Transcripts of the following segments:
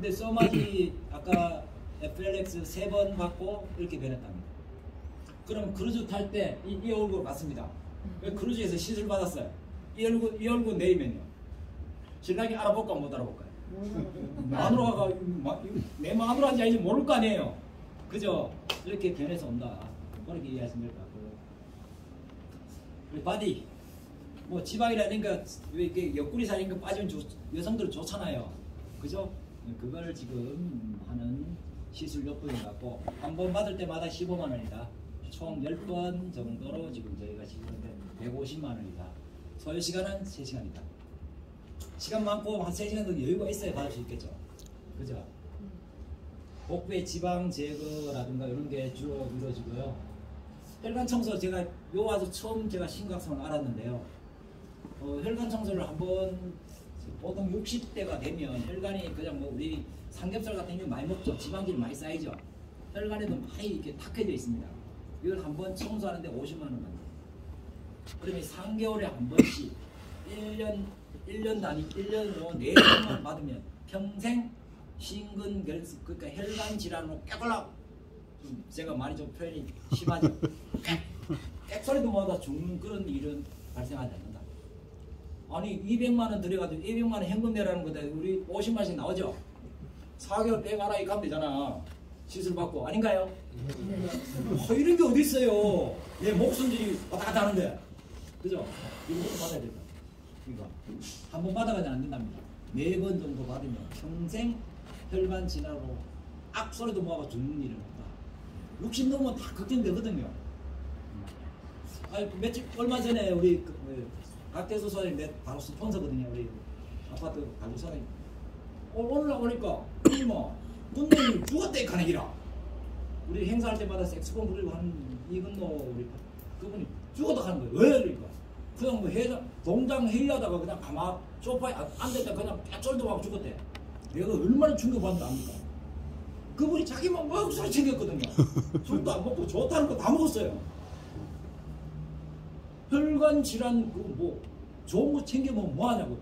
근데 써마지 아까 FLX 3번 받고 이렇게 변했답니다. 그럼 크루즈 탈 때 이 얼굴 맞습니다. 왜 크루즈에서 시술 받았어요? 이 얼굴 내리면요. 신랑이 알아볼까 못 알아볼까요? 마누라가 내 마누라인지 아닌지 모를 거 아니에요. 그죠? 이렇게 변해서 온다. 그렇게 이해하시면 될 것 같고. 우리 바디 뭐 지방이라는 거 왜 이렇게 옆구리 살인 거 빠지면 여성들은 좋잖아요. 그죠? 그걸 지금 하는 시술 요금인 것 같고 한 번 받을 때마다 15만 원이다. 총 10번 정도로 지금 저희가 시술인데 150만 원이다. 소요 시간은 3시간이다. 시간 많고 한 3시간 정도 여유가 있어야 받을 수 있겠죠. 그죠? 복부의 지방 제거라든가 이런 게 주로 이루어지고요. 혈관 청소 제가 요 와서 처음 제가 심각성을 알았는데요. 혈관 청소를 한번 보통 60대가 되면 혈관이 그냥 뭐 우리 삼겹살 같은 게 많이 먹죠. 지방질이 많이 쌓이죠. 혈관에도 많이 이렇게 탁해져 있습니다. 이걸 한번 청소하는데 50만 원 받는. 그러면 3개월에 한 번씩 1년 단위 1년으로 4번만 받으면 평생 심근결석 그러니까 혈관 질환으로 깨끗락 제가 말이 좀 표현이 심하죠. 꽥소리도 못하다 죽는 그런 일은 발생하지 않는다. 아니 200만 원 들여가지고 200만 원 현금 내라는 건데 우리 50만 원씩 나오죠. 4개월 빼가라 이거 하면 되잖아. 시술 받고 아닌가요? 이런 게 어디 있어요? 내 목숨들이 왔다 갔다 하는데 그죠? 이거 받아야 된다. 이거 한 번 받아가지 안 된답니다. 4번 정도 받으면 평생 혈관 질환으로 악소리도 모아가 죽는 일은 없다. 60 넘으면 다 걱정되거든요. 아니 얼마 전에 우리 박대수 소장님 내 바로 스폰서거든요. 우리 아파트 관리 소장님 오늘 나오니까 뭐 군대님 죽었대 가네기라. 우리 행사할 때마다 색소폰 부리고 하는 이근노 우리 그분이 죽었다 하는 거예요. 왜 그러니까? 그냥 뭐 회장 동장 회의하다가 그냥 가만 소파에 앉았다 그냥 깨쩔도 하고 죽었대. 내가 얼마나 충격받는지 압니까? 그분이 자기만 먹소리 챙겼거든요. 술도 안 먹고 좋다는 거 다 먹었어요. 혈관 질환 그 뭐 좋은 거 챙기면 뭐 하냐고요.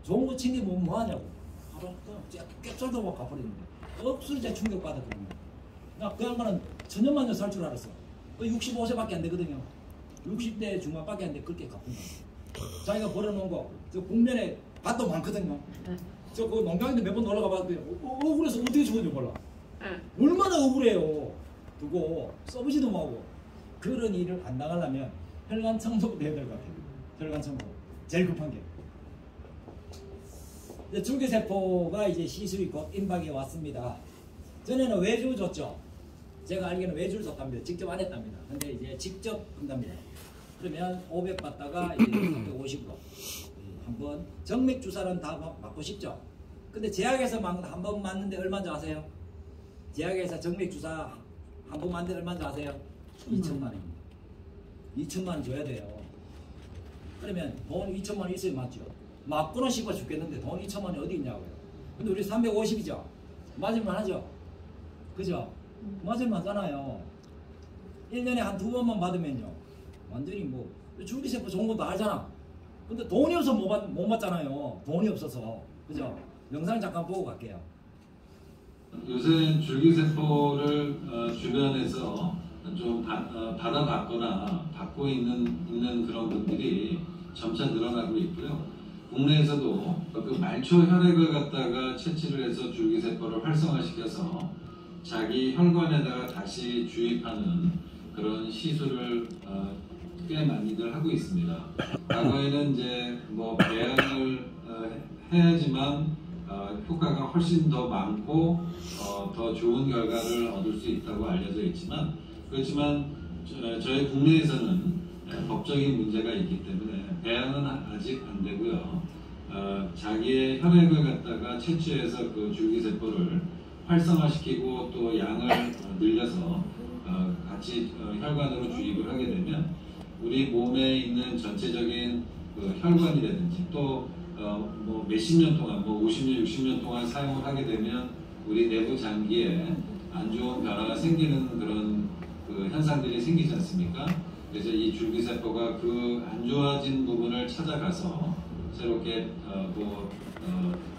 좋은 거 챙기면 뭐 하냐고. 바로 깨쩔도 하고 가버리는데 억수로 제가 충격받았거든요. 나 그 양반은 천년만년 살 줄 알았어. 65세밖에 안 되거든요. 60대 중반밖에 안 돼. 그렇게 갚은 거야. 자기가 벌어놓은 거 저 국면에 밭도 많거든요. 저 그 농장인데 몇 번 놀러가 봤는데 억울해서 어떻게 죽었는지 몰라. 얼마나 억울해요. 두고 써보지도 못하고. 그런 일을 안 나가려면 혈관 청소부터 해야 될 것 같아요. 혈관 청소 제일 급한 게. 줄기세포가 이제 시술이 곧 임박에 왔습니다. 전에는 외주 줬죠. 제가 알기로는 외주를 줬답니다. 직접 안 했답니다. 근데 이제 직접 한답니다. 그러면 500 받다가 이제 350으로 한번 정맥 주사는 다 맞고 싶죠. 근데 제약에서 한 번 맞는데 얼마인지 아세요? 제약에서 정맥 주사 한 번 맞는데 얼마인지 아세요? 2천만 원입니다. 2천만 원 줘야 돼요. 그러면 돈 2천만 원 있어야 맞죠. 맞고는 싶어 죽겠는데 돈 2천만 원이 어디 있냐고요. 근데 우리 350이죠. 맞을만 하죠. 그죠? 맞을만 하잖아요. 1년에 한 2번만 받으면요. 완전히 뭐 줄기세포 좋은 것도 알잖아. 근데 돈이 없어서 못 맞잖아요. 돈이 없어서. 그죠? 영상 잠깐 보고 갈게요. 요새 줄기세포를 주변에서 좀 받아봤거나 받고 있는 그런 분들이 점차 늘어나고 있고요. 국내에서도 그 말초 혈액을 갖다가 채취를 해서 줄기세포를 활성화시켜서 자기 혈관에다가 다시 주입하는 그런 시술을 꽤 많이들 하고 있습니다. 과거에는 이제 뭐 배양을 해야지만 효과가 훨씬 더 많고 더 좋은 결과를 얻을 수 있다고 알려져 있지만 그렇지만 저희 국내에서는 법적인 문제가 있기 때문에 배양은 아직 안 되고요. 자기의 혈액을 갖다가 채취해서 그 줄기세포를 활성화시키고 또 양을 늘려서 같이 혈관으로 주입을 하게 되면 우리 몸에 있는 전체적인 그 혈관이라든지 또 뭐 몇십 년 동안 뭐 50년, 60년 동안 사용을 하게 되면 우리 내부 장기에 안 좋은 변화가 생기는 그런 그 현상들이 생기지 않습니까? 그래서 이 줄기세포가 그 안 좋아진 부분을 찾아가서 새롭게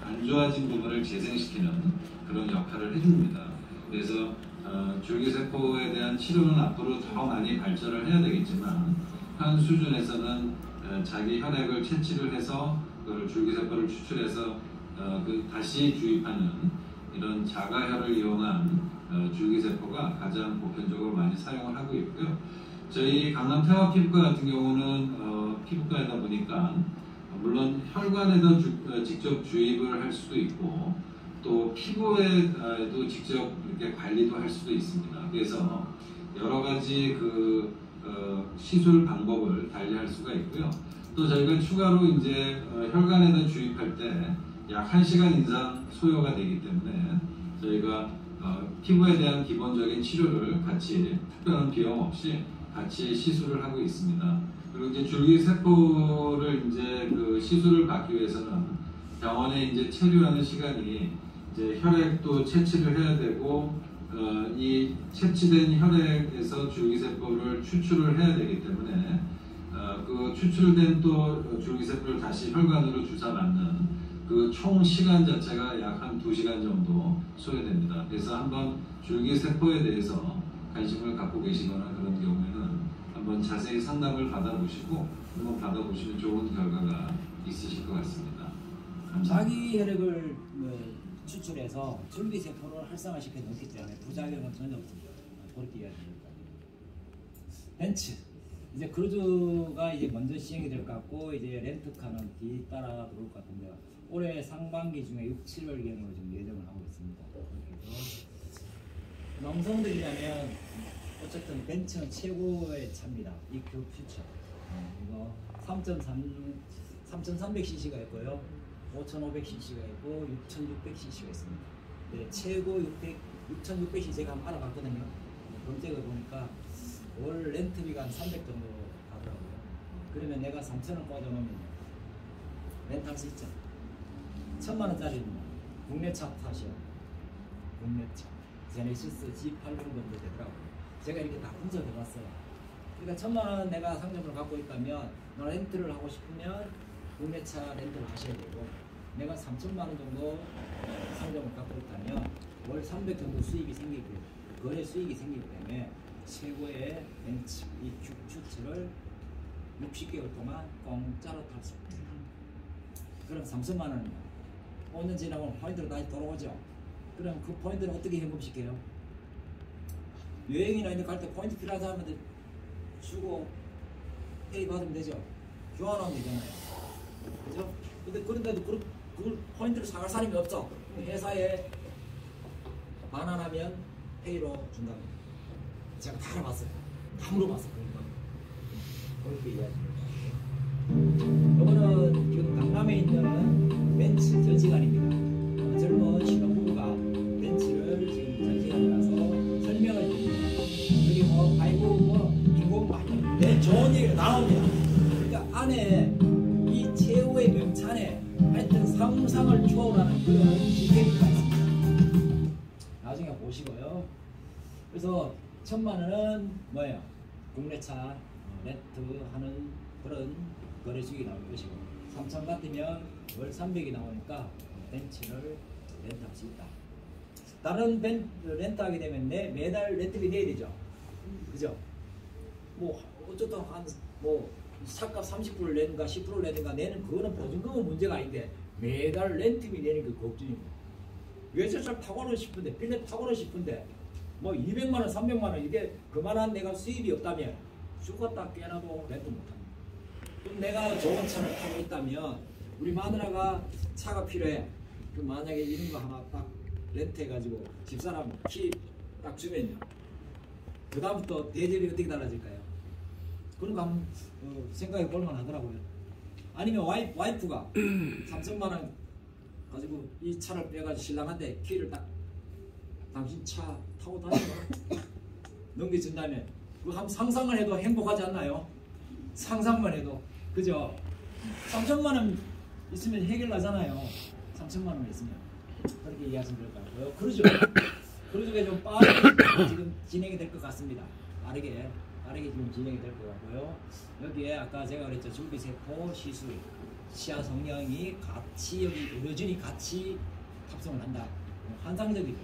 안 좋아진 부분을 재생시키는 그런 역할을 해줍니다. 그래서 줄기세포에 대한 치료는 앞으로 더 많이 발전을 해야 되겠지만 현 수준에서는 자기 혈액을 채취를 해서 그걸 줄기세포를 추출해서 다시 주입하는 이런 자가혈을 이용한 줄기세포가 가장 보편적으로 많이 사용을 하고 있고요. 저희 강남 태화피부과 같은 경우는 피부과이다 보니까 물론 혈관에도 직접 주입을 할 수도 있고 또 피부에도 직접 이렇게 관리도 할 수도 있습니다. 그래서 여러 가지 시술 방법을 달리할 수가 있고요. 또 저희가 추가로 이제 혈관에다 주입할 때 약 1시간 이상 소요가 되기 때문에 저희가 피부에 대한 기본적인 치료를 같이 특별한 비용 없이 같이 시술을 하고 있습니다. 그리고 이제 줄기세포를 이제 시술을 받기 위해서는 병원에 이제 체류하는 시간이 이제 혈액도 채취를 해야 되고 이 채취된 혈액에서 줄기세포를 추출을 해야 되기 때문에 그 추출된 또 줄기세포를 다시 혈관으로 주사 맞는 그 총 시간 자체가 약 한 2시간 정도 소요됩니다. 그래서 한번 줄기세포에 대해서 관심을 갖고 계시거나 그런 경우에는 한번 자세히 상담을 받아보시고 한번 받아보시면 좋은 결과가 있으실 것 같습니다. 감사합니다. 자기 혈액을 추출해서 줄기세포를 활성화시켜 놓기 때문에 부작용은 전혀 없습니다. 그렇게 이야기합니다. 벤츠 이제 크루즈가 이제 먼저 시행이 될 것 같고 이제 렌트카는 뒤따라 들어올 것 같은데 올해 상반기 중에 6, 7월경으로 좀 예정을 하고 있습니다. 그래서 남성들이라면 어쨌든 벤츠는 최고의 차입니다. EQ 퓨처 이거 3,300cc가 있고요, 5,500cc가 있고 6,600cc가 있습니다. 네, 최고 6,600cc 제가 한번 알아봤거든요. 검색을 보니까 월 렌트비가 한 300 정도 가더라고요. 그러면 내가 3,000원 꽂아놓으면 렌트할 수 있죠. 1,000만원짜리입니다. 국내차 탓이요. 국내차 제네시스 G80 정도 되더라고요. 제가 이렇게 다 분석해봤어요. 그러니까 1,000만원 내가 상점을 갖고 있다면 렌트를 하고 싶으면 국내차 렌트를 하셔야 되고, 내가 3,000만원 정도 상점을 갖고 있다면 월 300 정도 수입이 생기고 거래 수익이 생기기 때문에 최고의 벤츠 EQ 퓨처를 60개월 동안 공짜로 탈 수 있습니다. 그럼 3,000만원입니다. 5년 지나고 포인트로 다시 돌아오죠. 그럼 그 포인트를 어떻게 현금시켜요? 여행이나 이런 갈 때 포인트 필요하다 하면 주고 페이 받으면 되죠. 교환하면 되잖아요. 그죠? 근데 그런데도 그걸 포인트를 사갈 사람이 없어. 회사에 반환하면 페이로 준다고. 제가 다 알아봤어요. 다 물어봤어요. 그러니까 그렇게 이야기합니다. 이거는 지금 강남에 있는 벤츠 전시관입니다. 젊은 신혼부부가 벤츠를 지금 전시관에 가서 설명을 드립니다. 그리고 아이고 인공 많이 내 좋은 얘기가 나옵니다. 그러니까 안에 이 최후의 명찬에 하여튼 상상을 초월하는 그런 기계가 있습니다. 나중에 보시고요. 그래서 1,000만원은 뭐예요? 국내차 렌트하는 그런 거래 수익이 나올 것이고, 3,000 같으면 월 300이 나오니까 벤츠를 렌트할 수 있다. 다른 렌트하게 되면 매달 렌트비 내야 되죠. 그죠? 뭐 어쨌든 뭐 차값 30%를 내는가 10%를 내는가 내는 그거는 보증금은 문제가 아닌데 매달 렌트비 내는 그 걱정이고, 외제차 타고는 싶은데 빌려 타고는 싶은데 뭐 200만원 300만원 이게 그만한 내가 수입이 없다면 죽었다 깨나도 렌트 못합니다. 그럼 내가 좋은 차를 타고 있다면 우리 마누라가 차가 필요해. 그럼 만약에 이런 거 하나 딱 렌트해가지고 집사람 키 딱 주면요, 그 다음부터 대접이 어떻게 달라질까요? 그런 거 한번 생각해 볼만 하더라고요. 아니면 와이프가 3,000만원 가지고 이 차를 빼가지고 신랑한테 키를 딱 당신 차 타고 다니고 넘겨준다면 그거 한번 상상을 해도 행복하지 않나요? 상상만 해도. 그죠? 3,000만원 있으면 해결나잖아요. 3,000만원 있으면. 그렇게 이해하시면 될 것 같고요. 크루즈가 좀 빠르게 지금 진행이 될 것 같습니다. 빠르게 지금 진행이 될 것 같고요. 여기에 아까 제가 그랬죠. 줄기세포 시술 치아 성형이 같이 여기 여전히 같이 탑승을 한다. 환상적이죠.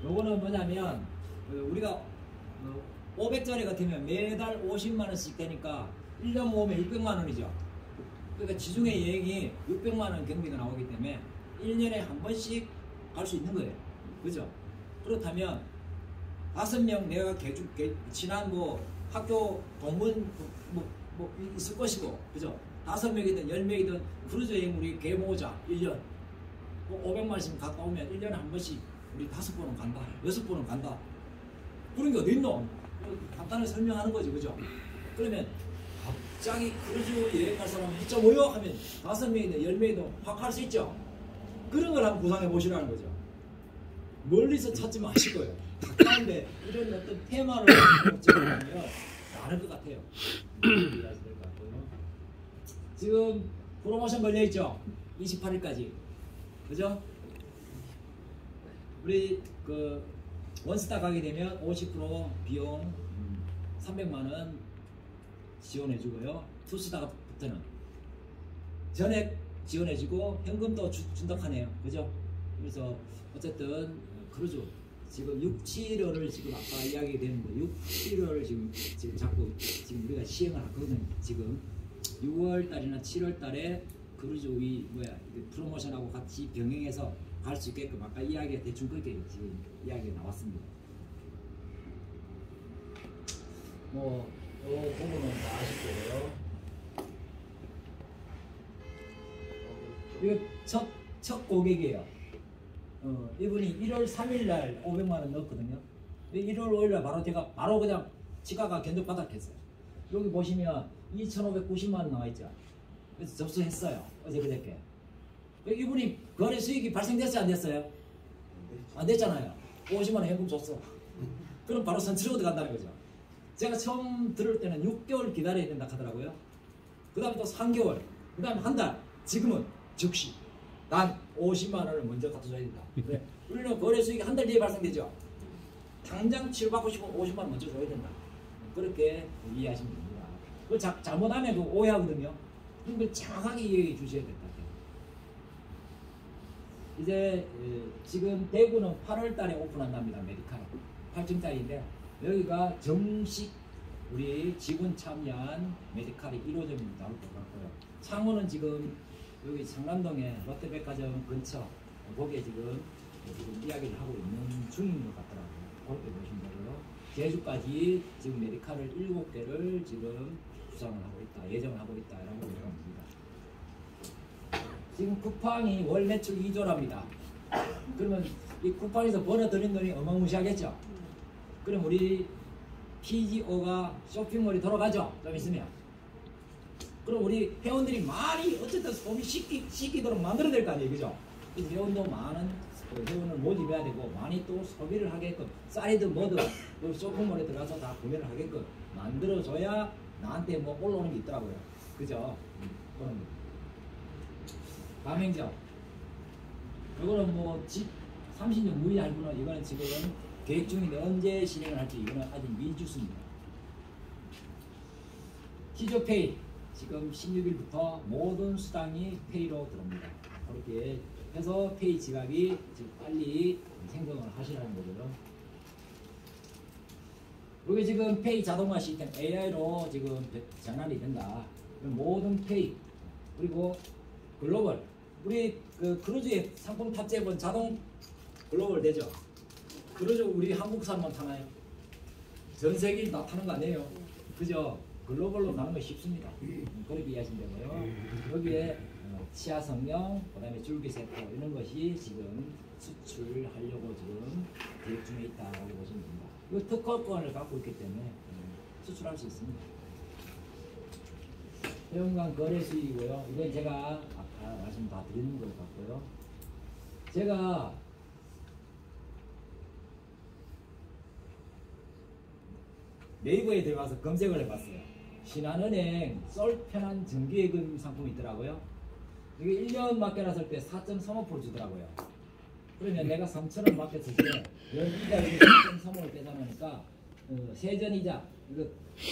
요거는 뭐냐면 우리가 500짜리 같으면 매달 50만 원씩 되니까 1년 모으면 600만 원이죠. 그러니까 지중해 여행이 600만 원 경비가 나오기 때문에 1년에 한 번씩 갈 수 있는 거예요. 그죠? 그렇다면 5명 내가 친한 뭐 학교 동문 뭐 있을 것이고, 그죠? 5명이든 10명이든 크루즈 여행 우리 계획 모으자. 1년 500만 원씩 갖고 오면 1년에 한 번씩 우리 5번은 간다, 6번은 간다. 그런 게 어디 있노? 간단하게 설명하는 거지, 그죠? 그러면 갑자기 크루즈 여행 갈 사람 진짜 뭐요? 하면 5명이든 10명이든 확 할 수 있죠? 그런 걸 한번 구상해 보시라는 거죠. 멀리서 찾지 마시고요. 가까운데 이런 어떤 테마를 적으면 많을 것 같아요. 이해하셔야 될 것 같고요. 지금 프로모션 걸려있죠? 28일까지. 그죠? 우리 그 원스타 가게 되면 50% 비용 300만원 지원해주고요. 투스타부터는 전액 지원해주고 현금도 준다 하네요. 그죠? 그래서 어쨌든 크루즈 지금 6, 7월을 지금 아까 이야기 됐는데 6, 7월을 지금 자꾸 지금 우리가 시행을 하거든요. 지금 6월 달이나 7월 달에 크루즈 프로모션하고 같이 병행해서 갈 수 있게끔 아까 이야기가 대충 그렇게 지금 이야기가 나왔습니다. 뭐 이 부분은 다 아실 거고요. 이거 첫 고객이에요. 이분이 1월 3일날 500만원 넣었거든요. 1월 5일날 바로 제가 바로 그냥 지가가 견적 받았겠어요. 여기 보시면 2,590만원 나와있죠. 그래서 접수했어요. 어제 그저께. 이분이 거래 수익이 발생됐어요? 안 됐어요? 안 됐잖아요. 50만원 현금 줬어. 그럼 바로 선치로 들어간다는 거죠. 제가 처음 들을 때는 6개월 기다려야 된다 하더라고요. 그 다음에 또 3개월, 그 다음에 한 달. 지금은 즉시 난 50만원을 먼저 갖다 줘야 된다. 그래. 우리는 거래 수익이 한 달 뒤에 발생되죠. 당장 치료받고 싶으면 50만원 먼저 줘야 된다. 그렇게 이해하시면 됩니다. 그걸 잘못하면 그 오해하거든요. 그걸 정확하게 이해해 주셔야 될 것 같아요. 이제 지금 대구는 8월 달에 오픈한답니다. 메디칼 8층짜리인데 여기가 정식 우리 직원 참여한 메디칼이 1호점이 나올 것 같고요. 창원은 지금 여기 상남동에 롯데백화점 근처 거기에 지금 이야기를 하고 있는 중인 것 같더라고요. 그렇게 보시면 되고요. 제주까지 지금 메디칼을 7개를 지금 구상을 하고 있다, 예정을 하고 있다라고 얘기합니다. 지금 쿠팡이 월 매출 2조랍니다. 그러면 이 쿠팡에서 벌어들인 돈이 어마무시하겠죠? 그럼 우리 PGO가 쇼핑몰이 돌아가죠? 좀 있으면. 그럼 우리 회원들이 많이 어쨌든 소비 시키도록 만들어야 될 거 아니에요, 그죠? 그래서 회원도 많은 회원을 모집해야 되고 많이 또 소비를 하게끔 쌀이든 뭐든 쇼핑몰에 들어가서 다 구매를 하게끔 만들어줘야 나한테 뭐 올라오는 게 있더라고요, 그죠? 그런 거. 가맹점 이거는 뭐 집 30년 무이 할부는 이거는 지금 계획 중인데 언제 실행을 할지 이거는 아직 미지수입니다. 티조페이 지금 16일부터 모든 수당이 페이로 들어옵니다. 그렇게 해서 페이 지갑이 지금 빨리 생성을 하시라는 거고요. 여기 지금 페이 자동화 시스템 AI로 지금 전환이 된다. 모든 페이 그리고 글로벌 우리 그 크루즈에 상품 탑재본 자동 글로벌 되죠. 크루즈 우리 한국산만 타나요? 전 세계 나타나는 거 아니에요? 그죠? 글로벌로 가는 거 쉽습니다. 그렇게 이해하시면 되고요. 여기에 치아 성형, 그 다음에 줄기세포 이런 것이 지금 수출하려고 지금 계획 중에 있다고 보시면 됩니다. 이 특허권을 갖고 있기 때문에 수출할 수 있습니다. 회원간 거래 수익이고요. 이건 제가 아까 말씀 다 드리는 것 같고요. 제가 네이버에 들어가서 검색을 해봤어요. 신한은행 썰 편한 정기예금 상품이 있더라고요. 이게 1년 맡겨놨을 때 4.35% 주더라고요. 그러면 내가 3,000원 맡겼을 때 연기가 4.35를 떼자놓으니까 세전이자 이거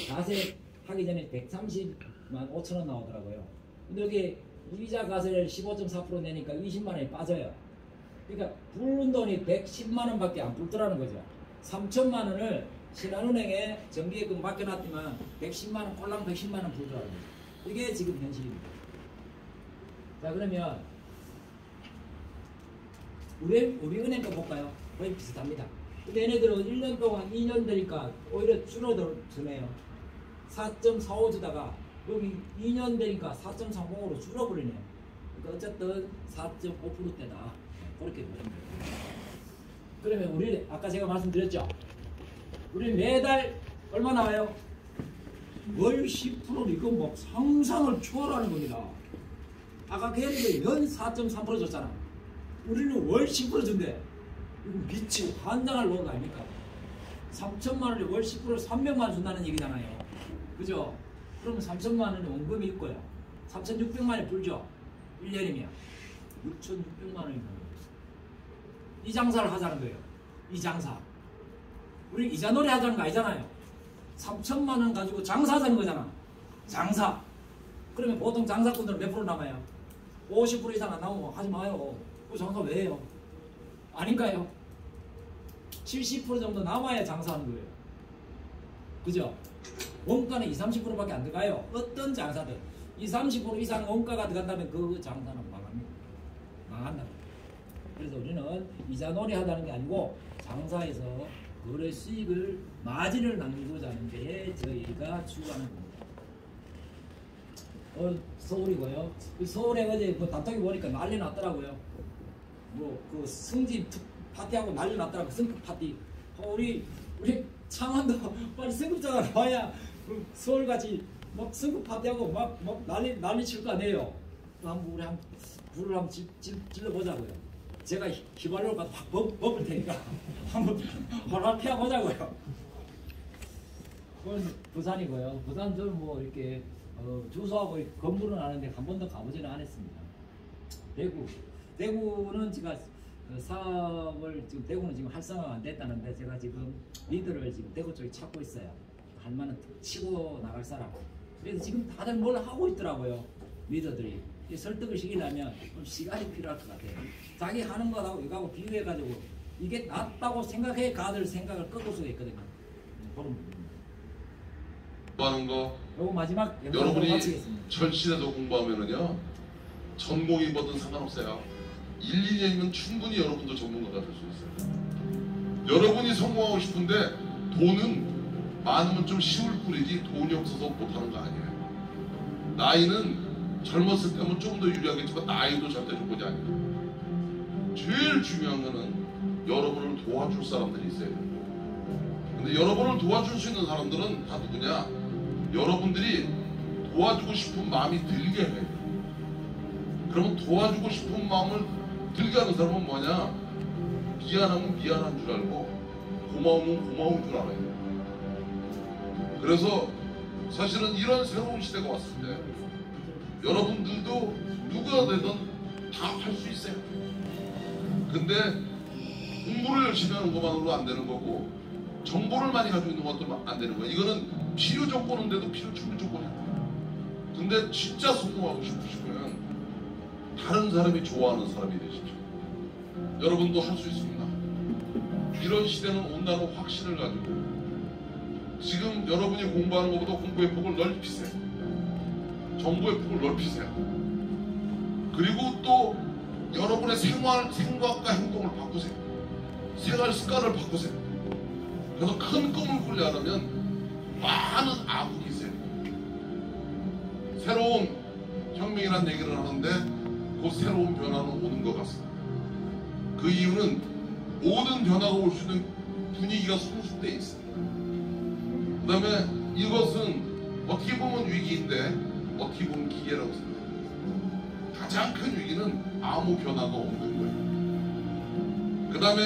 가세 하기 전에 130만 5천 원 나오더라고요. 근데 여기 이자 가세를 15.4% 내니까 20만 원이 빠져요. 그러니까 부른 돈이 110만 원밖에 안 불더라는 거죠. 3천만 원을 신한은행에 정기예금 맡겨놨지만 110만 원 꼴랑 110만 원 불더라는 거죠. 이게 지금 현실입니다. 자, 그러면 우리 은행 거 볼까요? 거의 비슷합니다. 근데 얘네들은 1년 동안 2년 되니까 오히려 줄어드네요. 4.45 주다가 여기 2년 되니까 4.30으로 줄어버리네요. 그러니까 어쨌든 4.5%대다. 그렇게 보시면 돼요. 그러면 우리 아까 제가 말씀드렸죠. 우리 매달 얼마 나와요? 월 10%는 이건 뭐 상상을 초월하는 겁니다. 아까 걔네들 연 4.3% 줬잖아. 우리는 월 10% 준대. 이거 미치고 환장할 노릇 아닙니까? 3천만 원에 월 10% 300만 원 준다는 얘기잖아요. 그죠? 그러면 3천만 원에 원금이 있고요. 3,600만 원에 불죠. 1년이면 6,600만 원이 거예요. 이 장사를 하자는 거예요. 이 장사. 우리 이자놀이 하자는 거 아니잖아요. 3천만 원 가지고 장사하자는 거잖아. 장사. 그러면 보통 장사꾼들은 몇 프로 남아요? 50% 이상 안 나오면 하지 마요. 그 장사 왜 해요? 아닌가요? 70% 정도 남아야 장사하는 거예요. 그죠? 원가는 20, 30%밖에 안 들어가요. 어떤 장사든 20, 30% 이상 원가가 들어간다면 그 장사는 망합니다. 망한다. 그래서 우리는 이자놀이 하자는 게 아니고 장사에서 거래 수익을 마진을 남기고자 하는 게 저희가 추구하는 겁니다. 서울이고요. 서울에 어제 뭐 단톡이 보니까 난리 났더라고요. 뭐 그 승진 파티하고 난리 났더라고. 승급 파티. 우리 창원도 빨리 승급자가 나와야 서울같이 막 승급 파티하고 막 난리 칠 거 아니에요. 우리 불을 한번 질러보자고요. 제가 휘발유를 가서 확 먹을 테니까 한번 활활 피워보자고요. 그건 부산이고요. 부산 저는 뭐 이렇게 주소하고 건물은 아는데 한 번도 가보지는 않았습니다. 대구는 제가 사업을 지금 대구는 지금 활성화가 안 됐다는데 제가 지금 리더를 지금 대구 쪽에 찾고 있어요. 할 만한 치고 나갈 사람. 그래서 지금 다들 뭘 하고 있더라고요. 리더들이. 설득을 시키려면 좀 시간이 필요할 것 같아요. 자기 하는 거하고 이거하고 비교해가지고 이게 낫다고 생각해 가들 생각을 꺾을 수가 있거든요. 그런 부분입니다. 공부하는 거 요거 마지막 여러분이 마치겠습니다. 절실해서 공부하면은요 전공이 뭐든 상관없어요. 1, 2년이면 충분히 여러분도 전문가가 될 수 있어요. 여러분이 성공하고 싶은데 돈은 많으면 좀 쉬울 뿐이지 돈이 없어서 못하는 거 아니에요. 나이는 젊었을 때면 좀 더 유리하겠지만 나이도 절대 조건이 아니에요. 제일 중요한 거는 여러분을 도와줄 사람들이 있어야 돼요. 근데 여러분을 도와줄 수 있는 사람들은 다 누구냐? 여러분들이 도와주고 싶은 마음이 들게 해요. 그러면 도와주고 싶은 마음을 들게 하는 사람은 뭐냐? 미안하면 미안한 줄 알고 고마우면 고마운 줄 알아요. 그래서 사실은 이런 새로운 시대가 왔을 때 여러분들도 누가 되든 다 할 수 있어요. 근데 공부를 열심히 하는 것만으로 안 되는 거고 정보를 많이 가지고 있는 것도 안 되는 거예요. 이거는 필요 조건인데도 필요 충분 조건이에요. 근데 진짜 성공하고 싶으시면 다른 사람이 좋아하는 사람이 되십시오. 여러분도 할 수 있습니다. 이런 시대는 온다는 확신을 가지고 지금 여러분이 공부하는 것보다 공부의 폭을 넓히세요. 정보의 폭을 넓히세요. 그리고 또 여러분의 생각과 행동을 바꾸세요. 생활 습관을 바꾸세요. 그래서 큰 꿈을 꾸려면 많은 아국이세요. 새로운 혁명이라는 얘기를 하는데 곧 새로운 변화는 오는 것 같습니다. 그 이유는 모든 변화가 올 수 있는 분위기가 성숙되어 있습니다. 그 다음에 이것은 어떻게 보면 위기인데 어떻게 보면 기회라고 생각합니다. 가장 큰 위기는 아무 변화가 없는 거예요. 그 다음에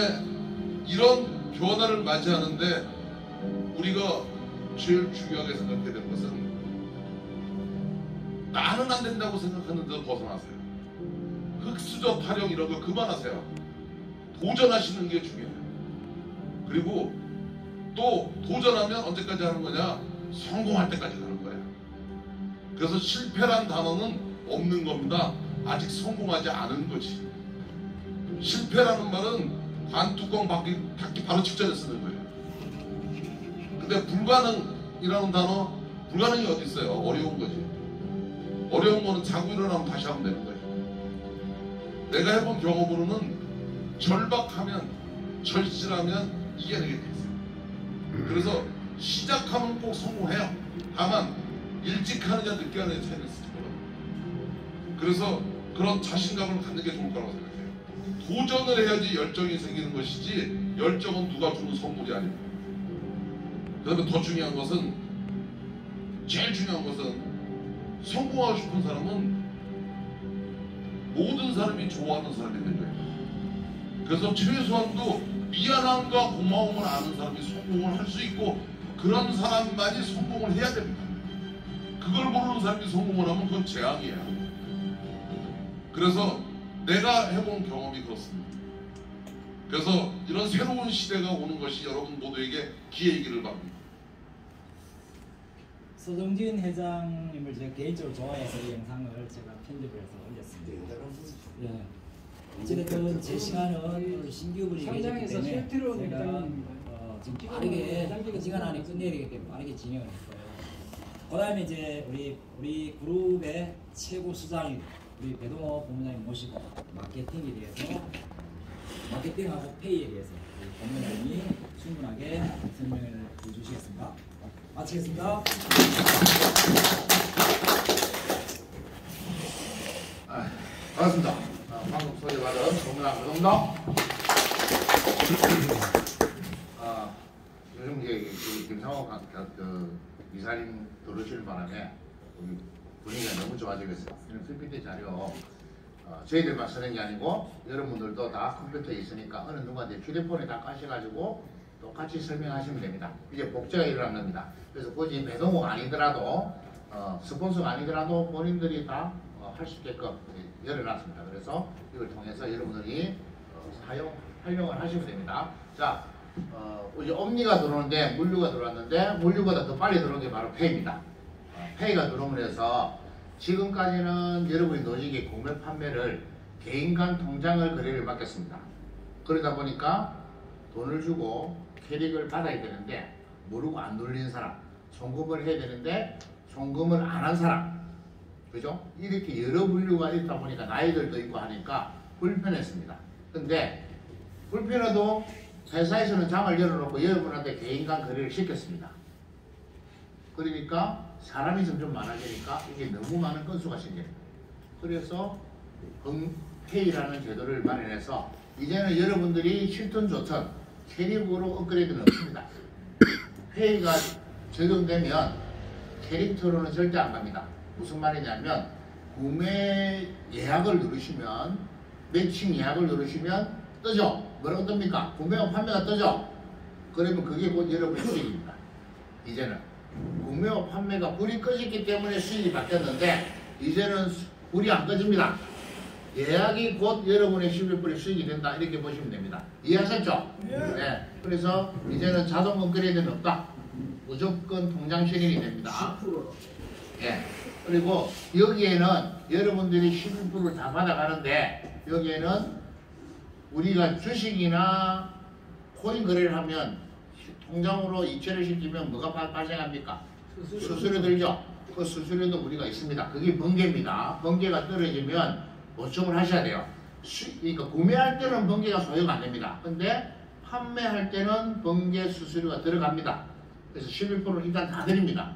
이런 변화를 맞이하는데 우리가 제일 중요하게 생각해야 될 것은 나는 안 된다고 생각하는 데서 벗어나세요. 흑수저 타령 이런 거 그만하세요. 도전하시는 게 중요해요. 그리고 또 도전하면 언제까지 하는 거냐? 성공할 때까지 가는 거예요. 그래서 실패란 단어는 없는 겁니다. 아직 성공하지 않은 거지. 실패라는 말은 관뚜껑 닫기 바로 직전에 쓰는 거예요. 근데 불가능이라는 단어, 불가능이 어디 있어요? 어려운 거지. 어려운 거는 자고 일어나면 다시 하면 되는 거예요. 내가 해본 경험으로는 절박하면, 절실하면 이겨내게 돼 있어요. 그래서 시작하면 꼭 성공해요. 다만 일찍 하느냐 늦게 하느냐 차이가 있을지 몰라요. 그래서 그런 자신감을 갖는 게 좋을 거라고 생각해요. 도전을 해야지 열정이 생기는 것이지, 열정은 누가 주는 선물이 아닙니다. 그 다음에 더 중요한 것은, 제일 중요한 것은, 성공하고 싶은 사람은 모든 사람이 좋아하는 사람이 되는 거예요. 그래서 최소한도 미안함과 고마움을 아는 사람이 성공을 할 수 있고, 그런 사람만이 성공을 해야 됩니다. 그걸 모르는 사람이 성공을 하면 그건 재앙이야. 그래서 내가 해본 경험이 그렇습니다. 그래서 이런 새로운 시대가 오는 것이 여러분 모두에게 기회이기를 바랍니다. 서정진 회장님을 제가 개인적으로 좋아해서 이 영상을 제가 편집을 해서 올렸습니다. 예. 어쨌든 제 시간은 오늘 신규분이 계시기 때문에 제가 지금 빠르게 시간 안에 끝내야 되기 때문에 빠르게 진행을 했어요. 그 다음에 이제 우리 그룹의 최고 수장인 우리 배동호 본부장님 모시고 마케팅에 대해서, 마케팅하고 페이에 대해서 우리 본부장님이 충분하게 설명을 해주시겠습니다. 마치겠습니다. 반갑습니다. 방금 소개받은 정문학 배동동. 요즘 이제 김상호 이사님 들어오시는 바람에 우리 분위기가 너무 좋아지고 있어요. 이런 PPT 자료 저희들만 쓰는 게 아니고 여러분들도 다 컴퓨터에 있으니까 어느 누구한테 휴대폰에 다 까셔가지고 똑같이 설명하시면 됩니다. 이제 복제가 일어난 겁니다. 그래서 굳이 배동호가 아니더라도 스폰서가 아니더라도 본인들이 다 할 수 있게끔 열어놨습니다. 그래서 이걸 통해서 여러분들이 활용을 하시면 됩니다. 자, 이제 옴니가 들어오는데 물류가 들어왔는데, 물류보다 더 빨리 들어온 게 바로 페이입니다. 페이가 들어오면서 지금까지는 여러분이 노직의 구매 판매를 개인 간 통장을 거래를 맡겼습니다. 그러다 보니까 돈을 주고 캐릭을 받아야 되는데 모르고 안 돌린 사람, 송금을 해야 되는데 송금을 안 한 사람, 그죠? 이렇게 여러 분류가 있다 보니까 나이들도 있고 하니까 불편했습니다. 근데 불편해도 회사에서는 장을 열어놓고 여러분한테 개인 간 거래를 시켰습니다. 그러니까 사람이 점점 많아지니까 이게 너무 많은 건수가 생겨요. 그래서 페이라는 제도를 마련해서 이제는 여러분들이 싫든 좋든 캐릭으로 업그레이드는 없습니다. 페이가 적용되면 캐릭터로는 절대 안 갑니다. 무슨 말이냐면 구매 예약을 누르시면, 매칭 예약을 누르시면 뜨죠? 뭐라고 뜹니까? 구매와 판매가 뜨죠? 그러면 그게 곧 여러분의 수익입니다. 이제는 구매와 판매가 불이 꺼졌기 때문에 수익이 바뀌었는데 이제는 불이 안 꺼집니다. 예약이 곧 여러분의 11불의 수익이 된다, 이렇게 보시면 됩니다. 이해하셨죠? 네. 그래서 이제는 자동 업그레이드는 없다. 무조건 통장 실행이 됩니다. 10%. 예. 그리고 여기에는 여러분들이 11%를 다 받아가는데, 여기에는 우리가 주식이나 코인 거래를 하면 통장으로 이체를 시키면 뭐가 발생합니까? 수수료 들죠? 그 수수료도 우리가 있습니다. 그게 번개입니다. 번개가 떨어지면 보충을 하셔야 돼요. 그러니까 구매할 때는 번개가 소요가 안 됩니다. 근데 판매할 때는 번개 수수료가 들어갑니다. 그래서 11%를 일단 다 드립니다.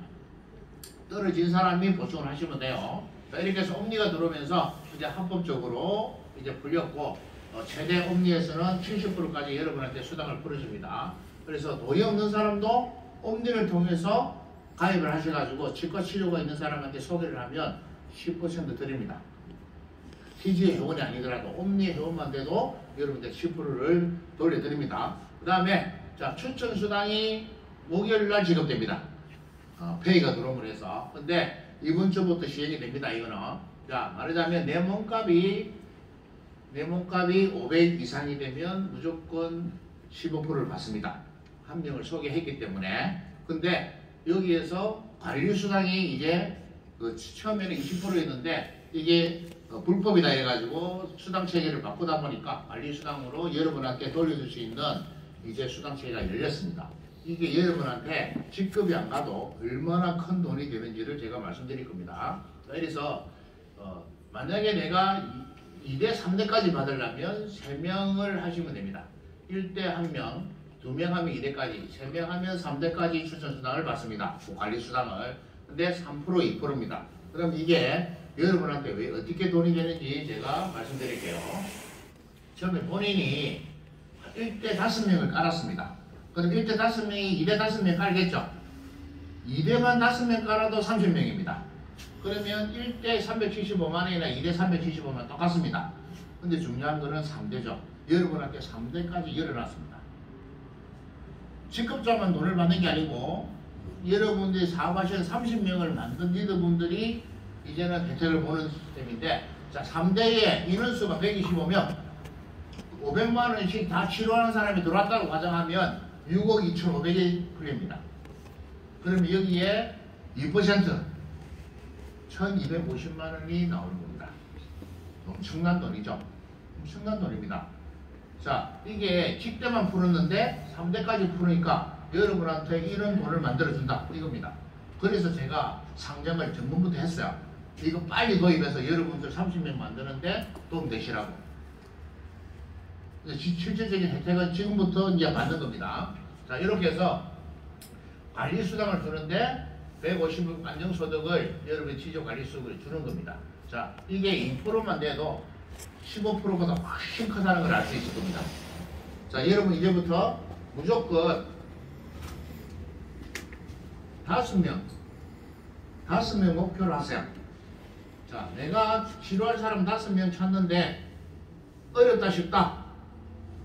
떨어진 사람이 보충을 하시면 돼요. 이렇게 해서 옴니가 들어오면서 이제 합법적으로 이제 풀렸고, 최대 옴니에서는 70%까지 여러분한테 수당을 풀어줍니다. 그래서 돈이 없는 사람도 옴니를 통해서 가입을 하셔가지고 치과 치료가 있는 사람한테 소개를 하면 10% 드립니다. TG의 회원이 아니더라도 옴니 회원만 돼도 여러분들 10%를 돌려드립니다. 그 다음에 자, 추천 수당이 목요일날 지급됩니다. 페이가 들어오면 해서. 근데 이번 주부터 시행이 됩니다. 이거는. 자, 말하자면 내 몸값이 500 이상이 되면 무조건 15%를 받습니다. 한 명을 소개했기 때문에. 근데 여기에서 관리수당이 이제 그 처음에는 20%였는데 이게 불법이다 해가지고 수당 체계를 바꾸다 보니까 관리수당으로 여러분한테 돌려줄 수 있는 이제 수당 체계가 열렸습니다. 이게 여러분한테 직급이 안 가도 얼마나 큰 돈이 되는지를 제가 말씀드릴 겁니다. 그래서 만약에 내가 2대 3대까지 받으려면 3명을 하시면 됩니다. 1대 1명, 2명 하면 2대까지, 3명 하면 3대까지 추천수당을 받습니다. 그 관리수당을. 근데 3%, 2%입니다. 그럼 이게 여러분한테 왜 어떻게 돈이 되는지 제가 말씀드릴게요. 처음에 본인이 1대 5명을 깔았습니다. 그럼 1대 5명이 2대 5명 깔겠죠? 2대만 5명 깔아도 30명입니다. 그러면 1대 375만원이나 2대 375만 똑같습니다. 근데 중요한 거는 3대죠. 여러분한테 3대까지 열어놨습니다. 직급자만 돈을 받는 게 아니고 여러분들이 사업하시는 30명을 만든 리더분들이 이제는 혜택을 보는 시스템인데, 자, 3대에 인원수가 125명, 500만원씩 다 치료하는 사람이 들어왔다고 가정하면 6억 2,500이 풀립니다. 그럼 여기에 2% 1,250만원이 나오는 겁니다. 엄청난 돈이죠. 엄청난 돈입니다. 자, 이게 직대만 풀었는데 3대까지 풀으니까 여러분한테 이런 돈을 만들어준다. 이겁니다. 그래서 제가 상장을 전문부터 했어요. 이거 빨리 도입해서 여러분들 30명 만드는데 도움 되시라고. 실질적인 혜택은 지금부터 이제 받는 겁니다. 자, 이렇게 해서 관리수당을 주는데 150억 안정소득을 여러분의 취조관리수익을 주는 겁니다. 자, 이게 2%만 돼도 15%보다 훨씬 크다는 걸 알 수 있을 겁니다. 자, 여러분 이제부터 무조건 5명 목표로 하세요. 자, 내가 치료할 사람 5명 찾는데 어렵다 싶다.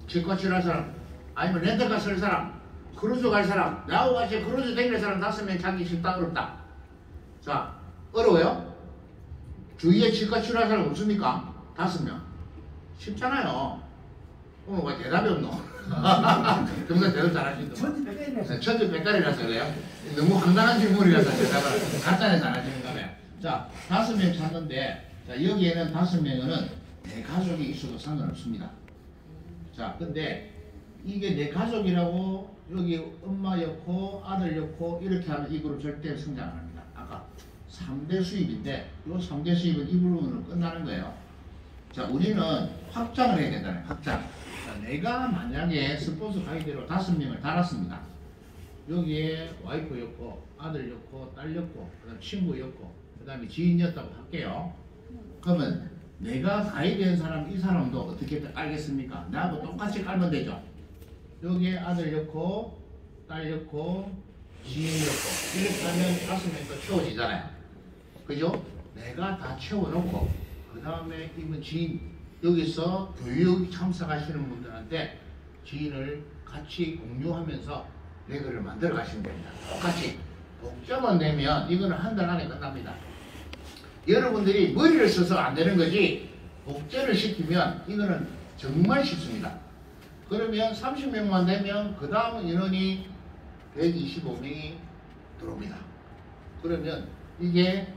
치과 치료할 사람, 아니면 렌터카 쓸 사람, 크루즈 갈 사람, 나하고 같이 크루즈 다닐 사람 5명 찾기 쉽다, 어렵다. 자, 어려워요? 주위에 치과 치료할 사람 없습니까? 5명. 쉽잖아요. 오늘 왜 대답이 없노? 정말 대답 잘하시는데. 천지백달이라서 그래요? 너무 황당한 질문이라서 대답을 간단해서 안 하시는 거네. 자, 5명 찾는데, 자, 여기에는 5명은 내 가족이 있어도 상관없습니다. 자, 근데 이게 내 가족이라고 여기 엄마 였고 아들 였고 이렇게 하면 이 그룹 절대 성장 안 합니다. 아까 3대 수입인데 이 3대 수입은 이 부분으로 끝나는 거예요. 자, 우리는 확장을 해야 된다는 확장. 자, 내가 만약에 스폰서 가이드로 5명을 달았습니다. 여기에 와이프였고 아들였고 딸였고 그다음 친구였고 그 다음에 지인이었다고 할게요. 그러면 내가 가이드한 사람 이 사람도 어떻게 알겠습니까? 나하고 똑같이 깔면 되죠. 여기에 아들였고 딸였고 지인이었고 이렇게 하면 5명도 채워지잖아요. 그죠? 내가 다 채워놓고 그 다음에 이분 지인 여기서 교육 참석하시는 분들한테 지인을 같이 공유하면서 레그를 만들어 가시면 됩니다. 똑같이 복잡만 내면 이거는 한 달 안에 끝납니다. 여러분들이 머리를 써서 안 되는 거지 복제를 시키면 이거는 정말 쉽습니다. 그러면 30명만 되면 그 다음 인원이 125명이 들어옵니다. 그러면 이게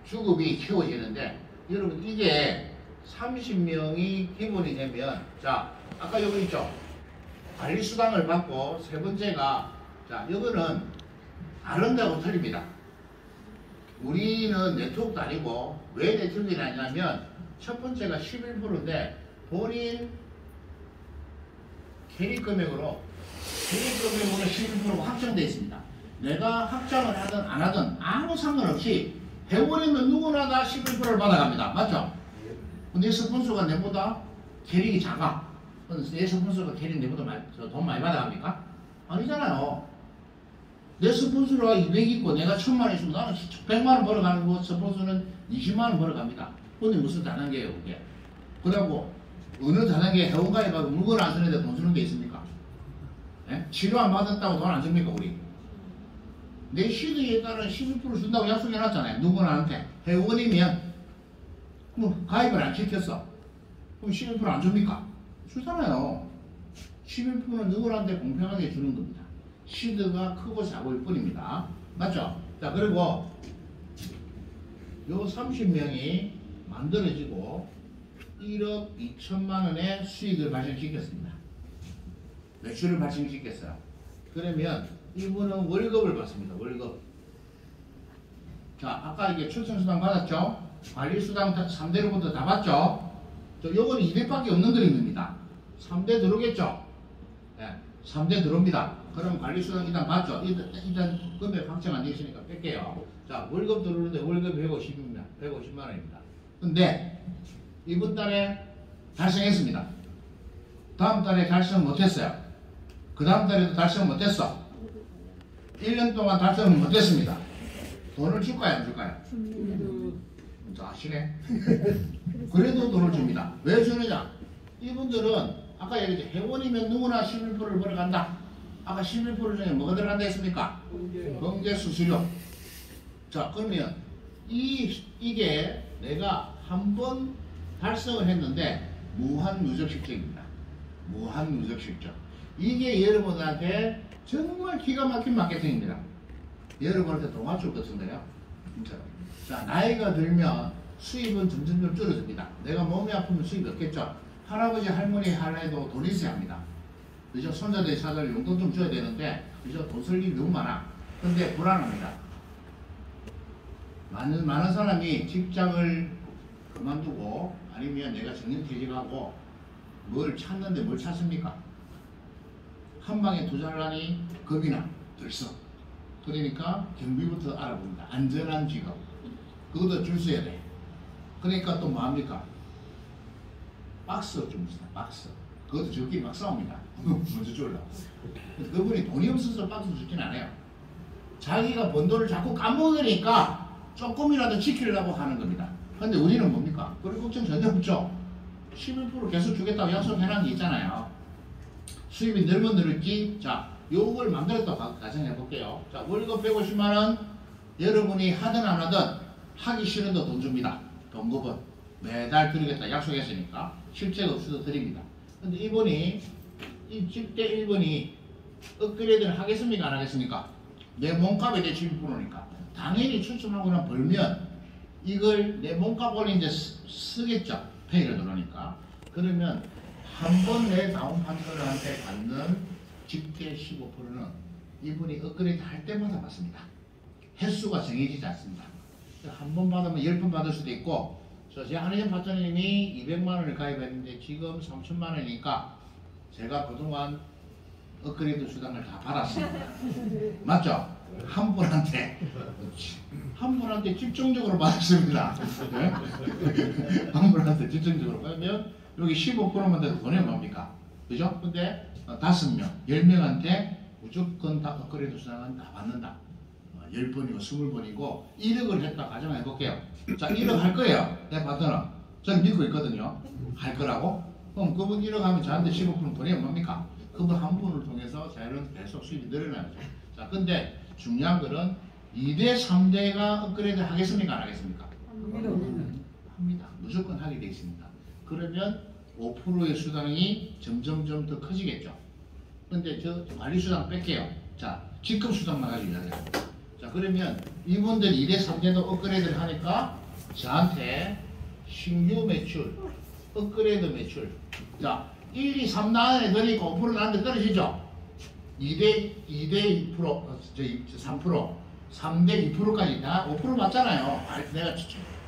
주급이 채워지는데 여러분 이게 30명이 기본이 되면 자 아까 여기 있죠. 관리수당을 받고 세 번째가 자 이거는 다른 데하고 틀립니다. 우리는 네트워크도 아니고 왜 네트워크가 아니냐면 첫 번째가 11%인데 본인 캐릭 금액으로 11%가 확정되어 있습니다. 내가 확장을 하든 안 하든 아무 상관없이 회원이면 누구나 다 11%를 받아갑니다. 맞죠? 근데 스폰서가 내보다 캐릭이 작아. 내 스폰서가 캐릭 내보다 돈 많이 받아갑니까? 아니잖아요. 내 스폰서가 200 있고 내가 1000만 있으면 나는 100만 원 벌어가는 거 스폰서는 20만 원 벌어갑니다. 근데 무슨 다단계예요 그게? 그리고 어느 다단계 회원가입하고 물건 안 쓰는데 돈 주는 게 있습니까? 예? 치료 안 받았다고 돈 안 줍니까 우리? 내 시드에 따른 11% 준다고 약속해놨잖아요. 누구나한테 회원이면 뭐 가입을 안 시켰어. 그럼 11% 안 줍니까? 주잖아요. 11%는 누구한테 공평하게 주는 겁니다. 시드가 크고 작을 뿐입니다. 맞죠? 자, 그리고 요 30명이 만들어지고 1억 2천만 원의 수익을 발생시켰습니다. 매출을 발생시켰어요. 그러면 이분은 월급을 받습니다. 월급. 자, 아까 이게 출생수당 받았죠? 관리수당 3대로부터 다 받죠? 요거는 200밖에 없는 그림입니다. 3대 들어오겠죠? 네, 3대 들어옵니다. 그럼 관리수당 일단 받죠? 일단 금액 확정 안 되어 있으니까 뺄게요. 자, 월급 들어오는데 월급 150만 원입니다. 근데 이번 달에 달성했습니다. 다음 달에 달성 못했어요. 그 다음 달에도 달성 못했어. 1년 동안 달성을 못했습니다. 돈을 줄까요? 안 줄까요? 아시네. 그래도 돈을 줍니다. 왜 주느냐? 이분들은 아까 얘기했죠. 회원이면 누구나 11%를 벌어간다. 아까 11% 중에 뭐가 들어간다 했습니까? 번개 수수료. 자, 그러면 이게 내가 한 번 달성을 했는데 무한 누적 실적입니다. 무한 누적 실적. 이게 여러분한테 정말 기가 막힌 마케팅입니다. 여러분한테 동화줄 같은데요. 진짜로. 자, 나이가 들면 수입은 점점 줄어듭니다. 내가 몸이 아프면 수입이 없겠죠. 할아버지 할머니 할래도 돈 있어야 합니다. 그죠? 손자들 사들 용돈 좀 줘야 되는데 그죠? 돈 쓸 일이 너무 많아. 근데 불안합니다. 많은 사람이 직장을 그만두고 아니면 내가 정년퇴직하고 뭘 찾는데 뭘 찾습니까? 한 방에 투자하려니 겁이나 들썩. 그러니까 경비부터 알아봅니다. 안전한 직업. 그것도 줄 서야 돼. 그러니까 또 뭐합니까? 박스 줍니다. 박스. 그것도 저끼리 막 싸웁니다. 먼저 주려고. 그분이 돈이 없어서 박스 주진 않아요. 자기가 번 돈을 자꾸 까먹으니까 조금이라도 지키려고 하는 겁니다. 근데 우리는 뭡니까? 그럴 걱정 전혀 없죠. 11% 계속 주겠다고 약속해놓은 게 있잖아요. 수입이 늘면 늘을지, 자, 요걸 만들었다고 가정해 볼게요. 자, 월급 150만원, 여러분이 하든 안 하든 하기 싫어도 돈 줍니다. 동급은 매달 드리겠다 약속했으니까 실제가 없어도 드립니다. 근데 이분이 이 집대 1번이 업그레이드를 하겠습니까 안 하겠습니까? 내 몸값에 대해 11%니까 당연히 출전하거나 벌면 이걸 내 몸값 올리는데 쓰겠죠. 페이를 들어오니까. 그러면 한 번 내 다운 판서한테 받는 집대 15%는 이분이 업그레이드 할 때마다 받습니다. 횟수가 정해지지 않습니다. 한 번 받으면 10번 받을 수도 있고, 제가 한혜전 파트너님이 200만원을 가입했는데 지금 3천만 원이니까 제가 그동안 업그레이드 수당을 다 받았습니다. 맞죠? 한 분한테 집중적으로 받았습니다. 네? 한 분한테 집중적으로 받으면 여기 15%만 돼도 돈이 뭡니까? 그죠? 근데 5명, 10명한테 무조건 다 업그레이드 수당은 다 받는다. 10번이고 20번이고 1억을 했다 가정해 볼게요. 자, 1억 할 거예요. 내 파트너. 저는 믿고 있거든요. 할 거라고. 그럼 그분 1억 하면 저한테 15% 돈이 뭡니까? 그분 한 분을 통해서 자연은 계속 수입이 늘어나죠. 자, 근데 중요한 거는 2대, 3대가 업그레이드 하겠습니까? 안 하겠습니까? 합니다. 무조건 하게 되어 있습니다. 그러면 5%의 수당이 점점점 더 커지겠죠. 근데 저 관리수당 뺄게요. 자, 직급수당만 가지고 이야기해요. 자, 그러면 이분들 2대, 3대도 업그레이드를 하니까 저한테 신규 매출, 업그레이드 매출. 자, 1, 2, 3 나안에 드니까 5% 나한테 떨어지죠? 2대 2%, 3%, 3대 2%까지 다 5% 맞잖아요. 내가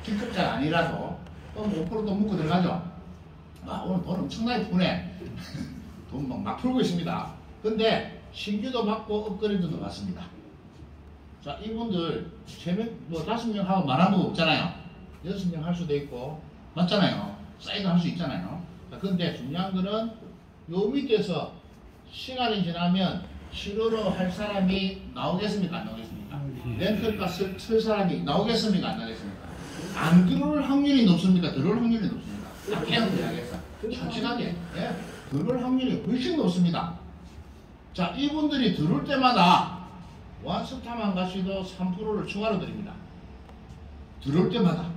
직급자가 아니라도. 그럼 5%도 묻고 들어가죠? 아, 오늘 돈 엄청나게 푸네. 돈 막 풀고 있습니다. 근데 신규도 받고 업그레이드도 받습니다. 자, 이분들 3명, 뭐 5명 하고 말한 거 없잖아요. 6명 할 수도 있고, 맞잖아요. 사이드 할 수 있잖아요. 자, 근데 중요한 거는 요 밑에서 시간이 지나면 실효로 할 사람이 나오겠습니까? 안 나오겠습니까? 렌털가 쓸 사람이 나오겠습니까? 안 나오겠습니까? 안 들어올 확률이 높습니까? 들어올 확률이 높습니다. 그냥 이야기했어. 솔직하게. 예? 들어올 확률이 훨씬 높습니다. 자, 이분들이 들어올 때마다 원스타만 가시도 3%를 추가로 드립니다. 들어올 때마다.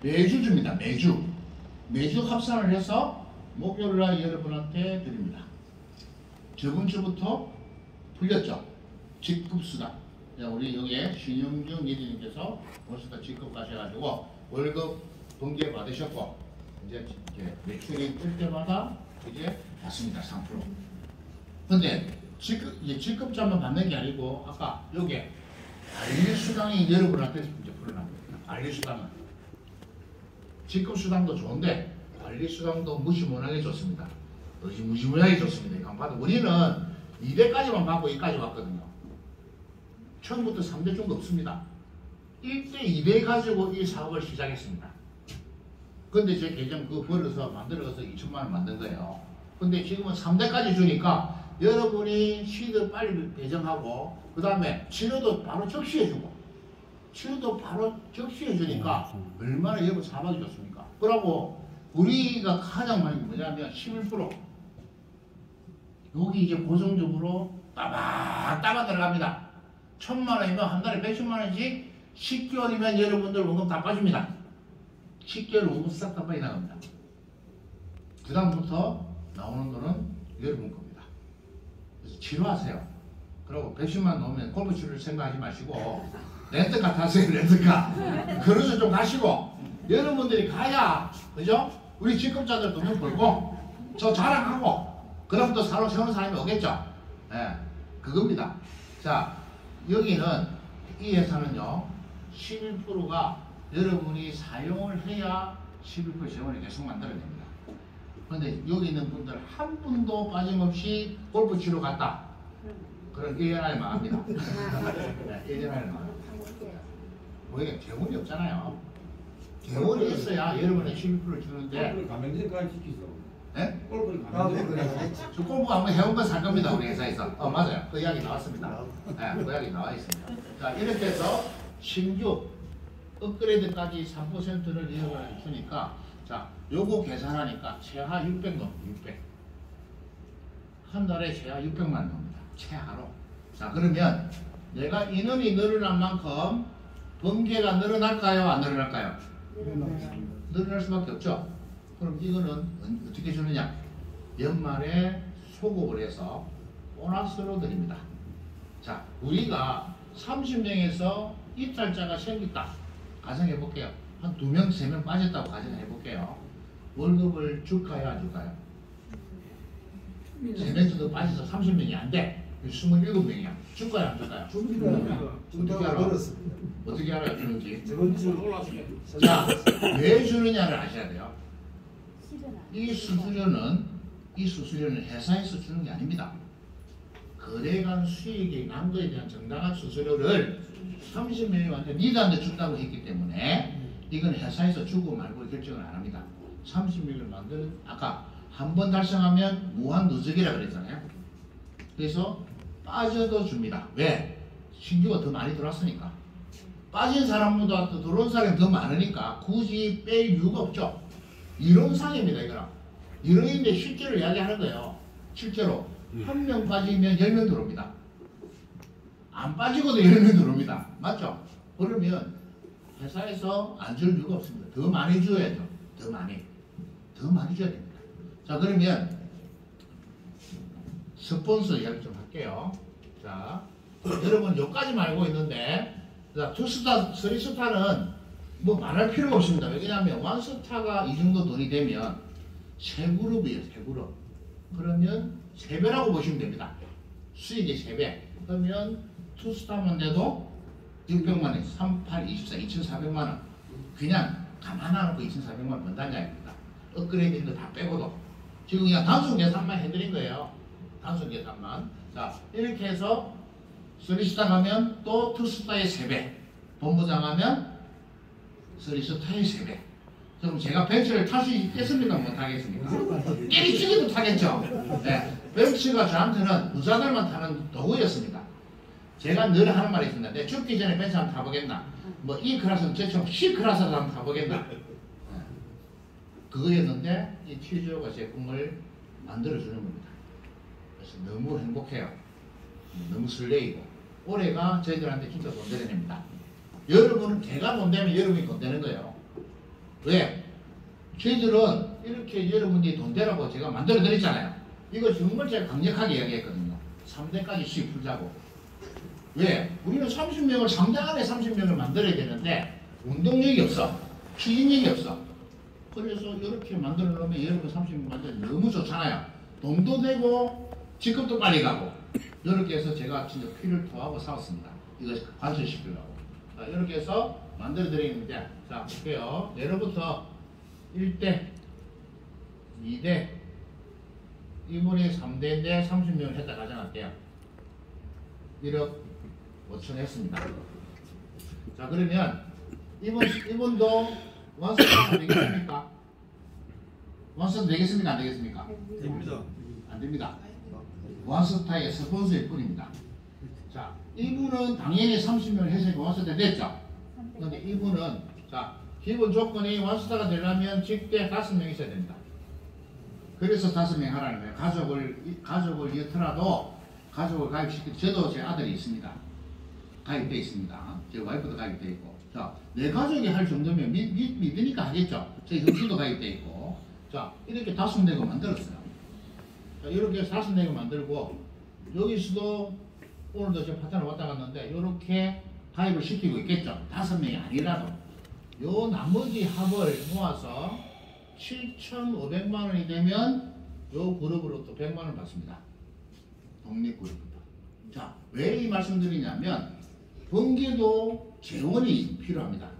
매주 줍니다. 매주 합산을 해서 목요일날 여러분한테 드립니다. 저번 주부터 풀렸죠. 직급수당. 우리 여기에 신영중 예진님께서 벌써 다 직급 가셔가지고 월급 번개 받으셨고 이제 매출이 뜰 때마다 이제 받습니다. 3%. 근데 직급자만 받는 게 아니고 아까 여기 관리수당이 여러분한테 이제 풀어납니다. 관리수당은 직급수당도 좋은데 관리수당도 무시무시하게 좋습니다. 무시무시하게 좋습니다. 이거 받아. 우리는 2대까지만 받고 2까지 왔거든요. 처음부터 3대 정도 없습니다. 1대 2대 가지고 이 사업을 시작했습니다. 근데 제 계정 그거 벌어서 만들어서 2천만 원 만든 거예요. 근데 지금은 3대까지 주니까 여러분이 시드 빨리 배정하고 그 다음에 치료도 바로 적시해주고 치료도 바로 적시해주니까 얼마나 여러분 사업하기 좋습니까? 그러고 우리가 가장 많이 뭐냐면 11% 여기 이제 고정적으로 따박 들어갑니다. 1,000만 원이면 한 달에 110만 원씩 10개월이면 여러분들 원금 다 빠집니다. 10개월 원금 싹 다 빠져나갑니다. 그 다음부터 나오는 돈은 여러분 겁니다. 그래서 치료하세요. 그리고 110만 넣으면 골프 치료를 생각하지 마시고 렌트카 타세요. 렌트카. 그래서 좀 가시고 여러분들이 가야 그죠? 우리 직급자들 돈을 벌고 저 자랑하고 그럼 또 새로운 사람이 오겠죠. 예, 그겁니다. 자, 여기는 이 회사는요 11%가 여러분이 사용을 해야 11% 재원이 계속 만들어냅니다. 그런데 여기 있는 분들 한 분도 빠짐없이 골프 치러 갔다. 그런 1년 안에 망합니다. 네, 1년 안에 망합니다. 우리가 재원이 없잖아요. 재원이 있어야 여러분의 11%를 주는데 골프를 가맹점까지 시키죠. 네? 골프를 가맹점까지 저 골프 한번 해본 건 살 겁니다. 우리 회사에서. 맞아요. 그 이야기 나왔습니다. 네, 그 이야기 나와 있습니다. 자, 이렇게 해서 신규 업그레이드까지 3%를 이용을 주니까 자, 요거 계산하니까 최하 600 넘 600. 한 달에 최하 600만 넘습니다. 최하로. 자, 그러면 내가 인원이 늘어난 만큼 번개가 늘어날까요? 안 늘어날까요? 늘어날 수밖에 없죠. 그럼 이거는 어떻게 주느냐? 연말에 소급을 해서 보너스로 드립니다. 자, 우리가 30명에서 이탈자가 생겼다. 가정해 볼게요. 한 2명, 3명 빠졌다고 가정해 볼게요. 월급을 줄까요? 안 줄까요? 3명 정도 빠져서 30명이 안 돼. 27명이야. 줄까요? 안 줄까요? 어떻게 알아? 어떻게 알아요? 주는지. 저번 주 올랐어요. 자, 왜 주느냐를 아셔야 돼요. 이 수수료는 회사에서 주는 게 아닙니다. 거래간 수익이 난 거에 대한 정당한 수수료를 30명이 완전 리더한테 준다고 했기 때문에 이건 회사에서 주고 말고 결정을 안 합니다. 30명을 만드는 아까 한 번 달성하면 무한 누적이라 그랬잖아요. 그래서 빠져도 줍니다. 왜? 신규가 더 많이 들어왔으니까. 빠진 사람보다 더 들어온 사람이 더 많으니까 굳이 뺄 이유가 없죠. 이론상입니다. 이거랑 이론인데 실제로 이야기하는 거예요. 실제로 한 명 빠지면 10명 들어옵니다. 안 빠지고도 10명 들어옵니다. 맞죠? 그러면 회사에서 안 줄 이유가 없습니다. 더 많이 줘야죠. 더 많이 줘야 됩니다. 자, 그러면 스폰서 이야기 좀 할게요. 자, 여러분 여기까지 알고 있는데 자, 2스타, 3스타는 뭐 말할 필요가 없습니다. 왜냐하면 1스타가 이 정도 돈이 되면 세 그룹이에요. 세 그룹. 그러면 3배라고 보시면 됩니다. 수익의 3배. 그러면 2스타만 돼도 600만 원, 3, 8, 24, 2,400만 원. 그냥 가만 안 놓고 2,400만 원 번다는 이야기입니다. 업그레이드인 거 다 빼고도. 지금 그냥 단순 계산만 해드린 거예요. 단순 계산만. 자, 이렇게 해서 3스타 가면 또 2스타의 3배. 본부장 하면 3스타의 3배. 그럼 제가 벤츠를 탈 수 있겠습니까? 못 타겠습니까? 때리치기도 타겠죠. 네. 벤츠가 저한테는 부자들만 타는 도구였습니다. 제가 늘 하는 말이 있습니다. 내 죽기 전에 벤츠 한번 타보겠나? 뭐 E 클래스는 제처럼 C 클래스도 한번 타보겠나? 그거였는데 이 치즈가 제 꿈을 만들어주는 겁니다. 그래서 너무 행복해요. 너무 설레이고 올해가 저희들한테 진짜 돈 되는 해입니다. 여러분은 제가 돈 되면 여러분이 돈 되는 거예요. 왜? 저희들은 이렇게 여러분이 돈 되라고 제가 만들어 드렸잖아요. 이거 정말 제가 강력하게 이야기했거든요. 3대까지 수익 풀자고. 왜? 우리는 30명을 3대 안에 30명을 만들어야 되는데 운동력이 없어. 추진력이 없어. 그래서 이렇게 만들어 놓으면 여러분 30명 만들면 너무 좋잖아요. 돈도 되고 직급도 빨리 가고. 이렇게 해서 제가 진짜 피를 토하고 싸웠습니다. 이거 관철시키려고. 이렇게 해서 만들어 드리는데, 자 볼게요. 예로부터 1대, 2대, 이분이 3대인데 30명을 했다 가정할게요. 1억 5천 했습니다. 자 그러면 이분도 완수가 되겠습니까? 완수 되겠습니까? 안 되겠습니까? 됩니다. 안 됩니다. 원스타의 스폰서일 뿐입니다. 자, 이분은 당연히 30명을 해서 원스타 됐죠? 근데 이분은, 자, 기본 조건이 원스타가 되려면 직대 5명 있어야 됩니다. 그래서 5명 하라는 거예요. 가족을 이어더라도 가족을 가입시키고, 저도 제 아들이 있습니다. 가입되어 있습니다. 제 와이프도 가입되어 있고. 자, 내 가족이 할 정도면 믿으니까 하겠죠? 제 형수도 가입되어 있고. 자, 이렇게 5명을 만들었어요. 자, 이렇게 5명을 만들고, 여기서도 오늘도 제 파트너 왔다 갔는데, 이렇게 가입을 시키고 있겠죠? 5명이 아니라도. 요 나머지 합을 모아서 7,500만원이 되면, 요 그룹으로 또 100만원 받습니다. 독립그룹부터. 자, 왜 이 말씀 드리냐면, 번개도 재원이 필요합니다.